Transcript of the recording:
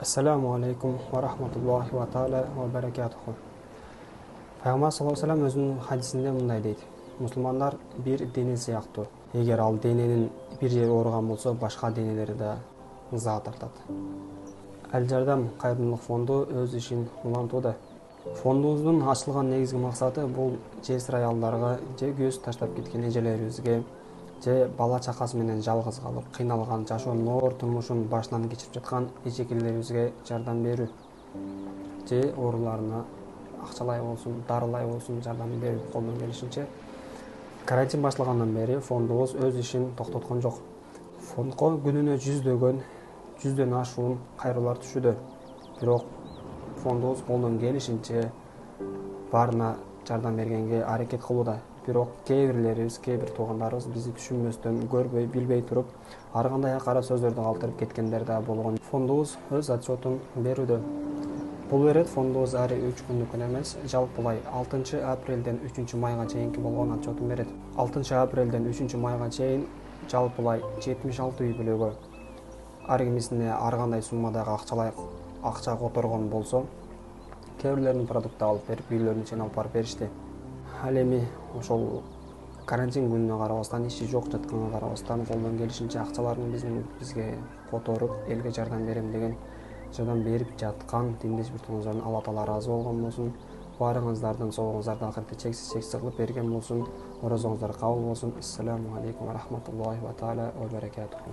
Assalamu alaikum wa rahmatullahi wa ta'ala wa barakatuhu. Peygamber sallallahu aleyhi ve sellem özünün hadisinde mындай дейт. Müslümanlar bir dene сыяктуу. Эгер ал дененин bir жери ооруган болсо, башка денелери да ыза тартат. Ал жардам кайрымдуулук фонду өз ишин улантууда. Фондубуздун ачылган негизги максаты бул жесир аялдарга же көз таштап кеткен эжелерибизге, же бала чакасы менен жалгыз калып кыйналган жашоонун оор турмушун башынан кечирип жаткан эжекелерибизге жардам берүү, же ооруларына акчалай болсун, дарылай болсун жардам берүү колдон келишинче. Карантин башталгандан бери фондубуз өз ишин токтоткон жок. Фондко күнүнө жүздөн ашуун кайрылар түшүүдө. Бирок фондубуз колдон келишинче баарына жардам бергенге аракет кылууда. Бирок кээ бир туугандарыбыз бизди түшүнбөстөн, көрбөй, билбей туруп, ар кандай кара сөздөрдү калтырып кеткендер да болгон. Фондубуз өз отчетун берүүдө. Бул ирет фондубуз ар 3 күндүк эмес, жалпылай 6 апрелден 3 майга чейинки болгон отчетун берет. 6 апрелден 3 майга чейин жалпылай 76 үй бүлөгө ар кимисине ар кандай суммадагы акча которгон болсо, кээ бирлеринин продукт алып берип, үйлөрүнүн ичине алып барып беришти. Ал эми ошол карантин күнүнө карабастан, иши жок жатканга карабастан, колдон келишинче акчаларын бизге которуп, элге жардам берем деген жардам берип жаткан диндеш бир туугандардан Алла Таала ыраазы болгон болсун. Баарыңыздардын соогуңуздарды акыркы чексиз кылып берген болсун. Орозоңуздар кабыл болсун. Ассаламу алейкум ва рахматуллахи ва таала ва баракатуху.